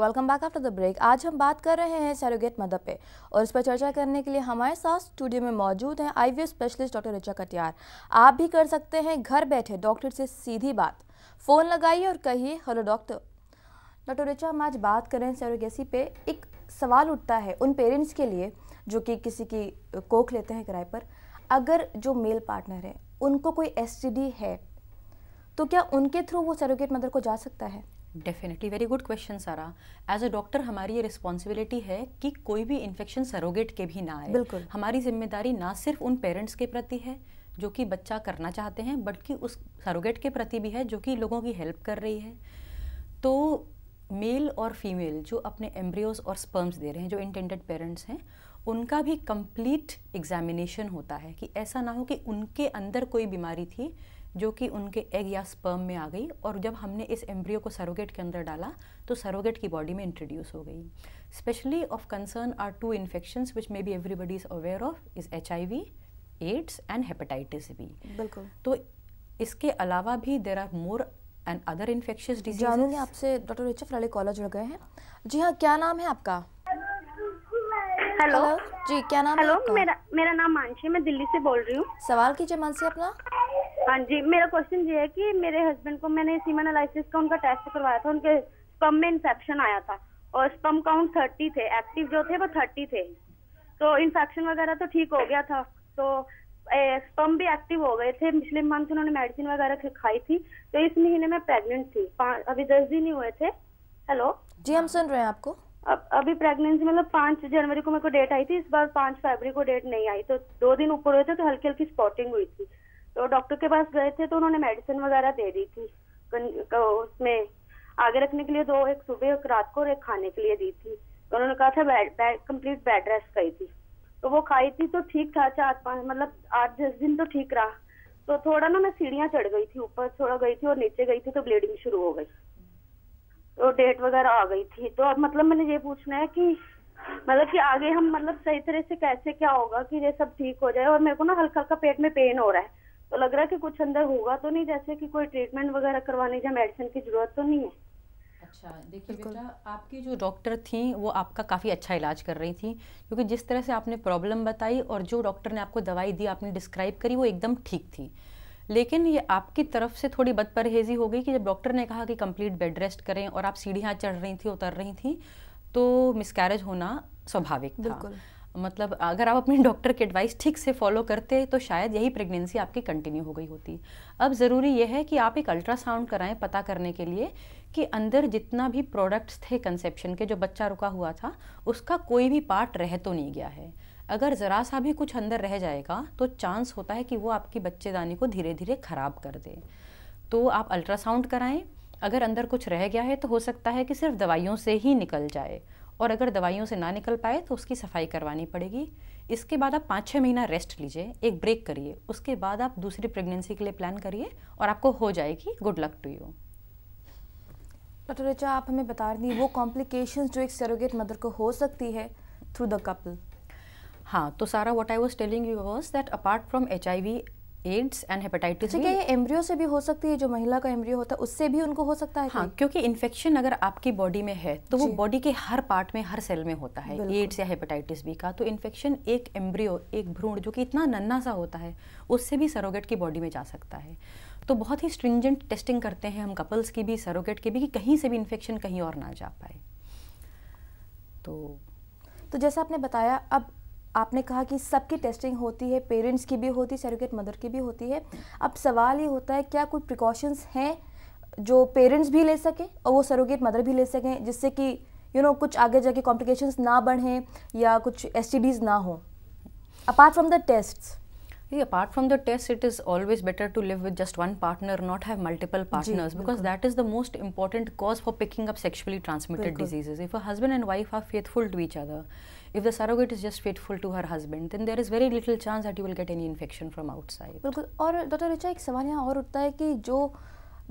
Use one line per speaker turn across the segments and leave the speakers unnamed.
Welcome back after the break. आज हम बात कर रहे हैं सरोगेट मदर पे और इस पर चर्चा करने के लिए हमारे साथ स्टूडियो में मौजूद हैं IVF specialist doctor Richa Katiyar. आप भी कर सकते हैं घर बैठे डॉक्टर से सीधी बात। फ़ोन लगाइए और कहिए हेलो डॉक्टर। डॉक्टर ऋचा, हम आज बात करें सरोगेसी पे। एक सवाल उठता है उन पेरेंट्स के लिए जो कि किसी की कोख लेते हैं किराए पर, अगर जो मेल पार्टनर है उनको कोई एसटीडी है तो क्या उनके थ्रू वो सरोगेट मदर को जा सकता है?
डेफिनेटली, वेरी गुड क्वेश्चन सारा। एज अ डॉक्टर हमारी ये रिस्पॉन्सिबिलिटी है कि कोई भी इन्फेक्शन सरोगेट के भी ना आए।
बिल्कुल।
हमारी जिम्मेदारी ना सिर्फ उन पेरेंट्स के प्रति है जो कि बच्चा करना चाहते हैं, बल्कि उस सरोगेट के प्रति भी है जो कि लोगों की हेल्प कर रही है। तो मेल और फीमेल जो अपने एम्ब्रियोज और स्पर्म्स दे रहे हैं, जो इंटेंडेड पेरेंट्स हैं, उनका भी कंप्लीट एग्जामिनेशन होता है कि ऐसा ना हो कि उनके अंदर कोई बीमारी थी जो कि उनके एग या स्पर्म में आ गई और जब हमने इस एम्ब्रियो को सरोगेट के अंदर डाला तो सरोगेट की बॉडी में इंट्रोड्यूस हो गई। Specially of concern are two infections which may be everybody is aware of, is HIV, AIDS and hepatitis B।
बिल्कुल।
तो इसके अलावा भी there are more and other infectious disease.
जानूंगी आपसे डॉक्टर ऋचा, फिलहाल कॉलर जुड़ गए हैं। जी हाँ, क्या नाम है आपका?
हेलो
जी, क्या नाम है आपका?
मेरा नाम मानसी है, मैं दिल्ली से बोल रही हूँ।
सवाल कीजिए मानसी अपना।
हाँ जी, मेरा क्वेश्चन ये है कि मेरे हस्बैंड को मैंने सीमन एनालिसिस का उनका टेस्ट करवाया था, उनके स्पर्म में इन्फेक्शन आया था और स्पर्म काउंट 30 थे, एक्टिव जो थे वो 30 थे। तो इन्फेक्शन वगैरह तो ठीक हो गया था, तो स्पर्म भी एक्टिव हो गए थे। पिछले मंथ उन्होंने मेडिसिन वगैरह खाई थी, तो इस महीने में प्रेग्नेंट थी। अभी 10 दिन ही हुए थे। हेलो
जी, हम सुन रहे हैं आपको।
अभी प्रेगनेंसी मतलब 5 जनवरी को मेरे को डेट आई थी, इस बार 5 फरवरी को डेट नहीं आई, तो 2 दिन ऊपर हुए थे, तो हल्की हल्की स्पॉटिंग हुई थी। तो डॉक्टर के पास गए थे तो उन्होंने मेडिसिन वगैरह दे दी थी, उसमें आगे रखने के लिए 2, एक सुबह एक रात को और एक खाने के लिए दी थी। तो उन्होंने कहा था कंप्लीट बेड रेस्ट कही थी, तो वो खाई थी तो ठीक था। 4-5 मतलब 8-10 दिन तो ठीक रहा। तो थोड़ा ना मैं सीढ़ियाँ चढ़ गई थी, ऊपर थोड़ा गई थी और नीचे गई थी, तो ब्लीडिंग शुरू हो गई, तो डेट वगैरह आ गई थी। तो अब मतलब मैंने ये पूछना है कि मतलब कि आगे हम मतलब सही तरह से कैसे क्या होगा कि ये सब ठीक हो जाए। और मेरे को ना हल्का हल्का पेट में पेन हो रहा है, तो लग रहा है कि कुछ अंदर होगा तो नहीं, जैसे कि कोई ट्रीटमेंट वगैरह करवाने या मेडिसिन की जरूरत तो नहीं है।
अच्छा, देखिए बेटा, आपकी जो डॉक्टर थी वो आपका काफ़ी अच्छा इलाज कर रही थी, क्योंकि जिस तरह से आपने प्रॉब्लम बताई और जो डॉक्टर ने आपको दवाई दी, आपने डिस्क्राइब करी, वो एकदम ठीक थी। लेकिन ये आपकी तरफ से थोड़ी बदपरहेजी हो गई कि जब डॉक्टर ने कहा कि कंप्लीट बेड रेस्ट करें और आप सीढ़ियाँ चढ़ रही थी, उतर रही थी, तो मिसकैरेज होना स्वाभाविक था।
बिल्कुल।
मतलब अगर आप अपने डॉक्टर की एडवाइस ठीक से फॉलो करते तो शायद यही प्रेगनेंसी आपकी कंटिन्यू हो गई होती। अब ज़रूरी यह है कि आप एक अल्ट्रासाउंड कराएं पता करने के लिए कि अंदर जितना भी प्रोडक्ट्स थे कंसेप्शन के, जो बच्चा रुका हुआ था, उसका कोई भी पार्ट रह तो नहीं गया है। अगर ज़रा सा भी कुछ अंदर रह जाएगा तो चांस होता है कि वो आपकी बच्चेदानी को धीरे धीरे ख़राब कर दे। तो आप अल्ट्रासाउंड कराएं। अगर अंदर कुछ रह गया है तो हो सकता है कि सिर्फ दवाइयों से ही निकल जाए, और अगर दवाइयों से ना निकल पाए तो उसकी सफाई करवानी पड़ेगी। इसके बाद आप 5-6 महीना रेस्ट लीजिए, एक ब्रेक करिए, उसके बाद आप दूसरी प्रेगनेंसी के लिए प्लान करिए और आपको हो जाएगी। Good luck to you.
Doctor Richa, आप हमें बता रही वो कॉम्प्लिकेशंस जो एक सरोगेट मदर को हो सकती है थ्रू द कपल।
हाँ, तो सारा what I was telling you was that apart from HIV, AIDS and hepatitis
क्या ये एम्ब्रियो से भी हो सकती है? जो महिला का एम्ब्रियो होता है उससे भी उनको हो सकता है?
हाँ, क्योंकि इन्फेक्शन अगर आपकी बॉडी में है तो वो बॉडी के हर पार्ट में, हर सेल में होता है। एड्स या हेपेटाइटिस B का तो इन्फेक्शन एक एम्ब्रियो, एक भ्रूण जो कि इतना नन्हा सा होता है, उससे भी सरोगेट की बॉडी में जा सकता है। तो बहुत ही स्ट्रिंजेंट टेस्टिंग करते हैं हम कपल्स की भी, सरोगेट की भी, कि कहीं से भी इन्फेक्शन कहीं और ना जा पाए। तो
जैसा आपने बताया, अब आपने कहा कि सबकी टेस्टिंग होती है, पेरेंट्स की भी होती है, सरोगेट मदर की भी होती है। अब सवाल ये होता है, क्या कोई प्रिकॉशंस हैं जो पेरेंट्स भी ले सकें और वो सरोगेट मदर भी ले सकें, जिससे कि कुछ आगे जाके कॉम्प्लिकेशंस ना बढ़ें या कुछ STDs ना हो, apart from the tests?
Apart from the test, it is always better to live with just one partner, not have multiple partners, because that is the most important cause for picking up sexually transmitted diseases. If a husband and wife are faithful to each other, if the surrogate is just faithful to her husband, then there is very little chance that you will get any infection from outside.
बिल्कुल। और doctor Richa, एक सवाल यहाँ और उठता है कि जो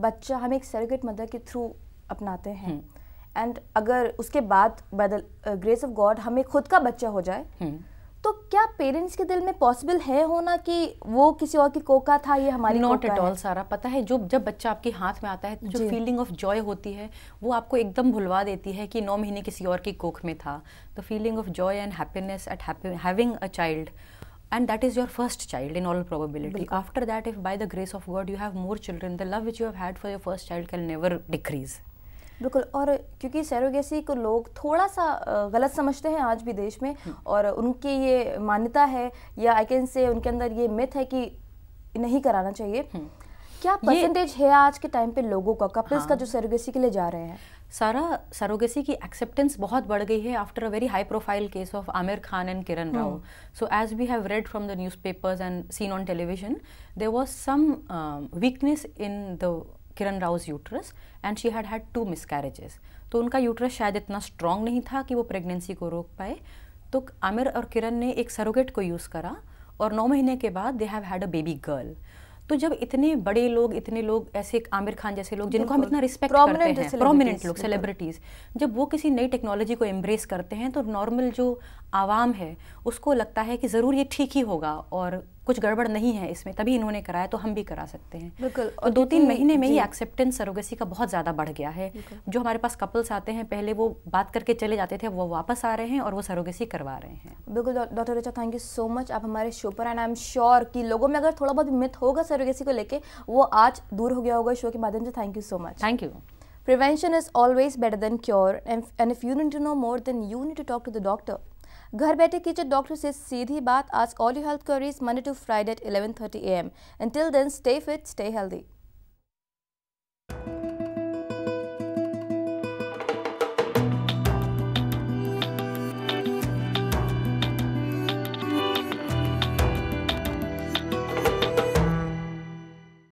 बच्चा हम एक सरोगेट मदर के थ्रू अपनाते हैं, एंड अगर उसके बाद by the grace of God हमें खुद का बच्चा हो जाए, तो क्या पेरेंट्स के दिल में पॉसिबल है होना कि वो किसी और की कोका था, ये हमारी
नॉट
कोका
एट ऑल
है?
सारा। पता है जब बच्चा आपके हाथ में आता है, जो फीलिंग ऑफ जॉय होती है वो आपको एकदम भुलवा देती है कि 9 महीने किसी और की कोख में था। The feeling of Joy and happiness eight having a child, and that is your first child in all probability. After that, if by the grace of God you have more children, the love which you have had for your first child can never decrease.
बिल्कुल। और क्योंकि surrogacy को लोग थोड़ा सा गलत समझते हैं आज भी देश में, और उनकी ये मान्यता है या आई कैन से उनके अंदर ये मिथ है कि नहीं कराना चाहिए। क्या परसेंटेज है आज के टाइम पे लोगों का, कपल्स का, जो सैरोगेसी के लिए जा रहे हैं?
सारा सरोगेसी की एक्सेप्टेंस बहुत बढ़ गई है after a very high profile case of Aamir Khan and Kiran Rao. So as we have read from the newspapers and seen on television, there was some weakness in the Kiran Rao's uterus and she had 2 miscarriages. तो उनका uterus शायद इतना strong नहीं था कि वो pregnancy को रोक पाए. तो आमिर और किरण ने एक सरोगेट को यूज़ करा और 9 महीने के बाद they have had a baby girl. तो जब इतने बड़े लोग, इतने लोग ऐसे आमिर खान जैसे लोग जिनको हम इतना रिस्पेक्ट करते हैं, प्रोमिनेंट लोग, सेलिब्रिटीज़, जब वो किसी नई टेक्नोलॉजी को एम्ब्रेस करते हैं तो नॉर्मल जो आवाम है उसको लगता है कि ज़रूर ये ठीक ही होगा और कुछ गड़बड़ नहीं है इसमें, तभी इन्होंने कराया तो हम भी करा सकते हैं.
बिल्कुल.
और 2-3 महीने में ही एक्सेप्टेंस सरोगेसी का बहुत ज़्यादा बढ़ गया है. जो हमारे पास कपल्स आते हैं, पहले वो बात करके चले जाते थे, वो वापस आ रहे हैं और वो सरोगेसी करवा रहे हैं.
बिल्कुल doctor Richa, thank you so much, आप हमारे शो पर. एंड आई एम श्योर कि लोगों में अगर थोड़ा बहुत मिथ होगा सरोगेसी को लेके, वो आज दूर हो गया होगा शो के माध्यम से. Thank you so much.
Thank you.
Prevention is always better than cure, and if you need to know more, then you need to talk to the doctor. घर बैठे कीजिए डॉक्टर से सीधी बात. Ask all your health queries Monday to Friday at 11:30 a.m. Until then, stay fit, stay healthy.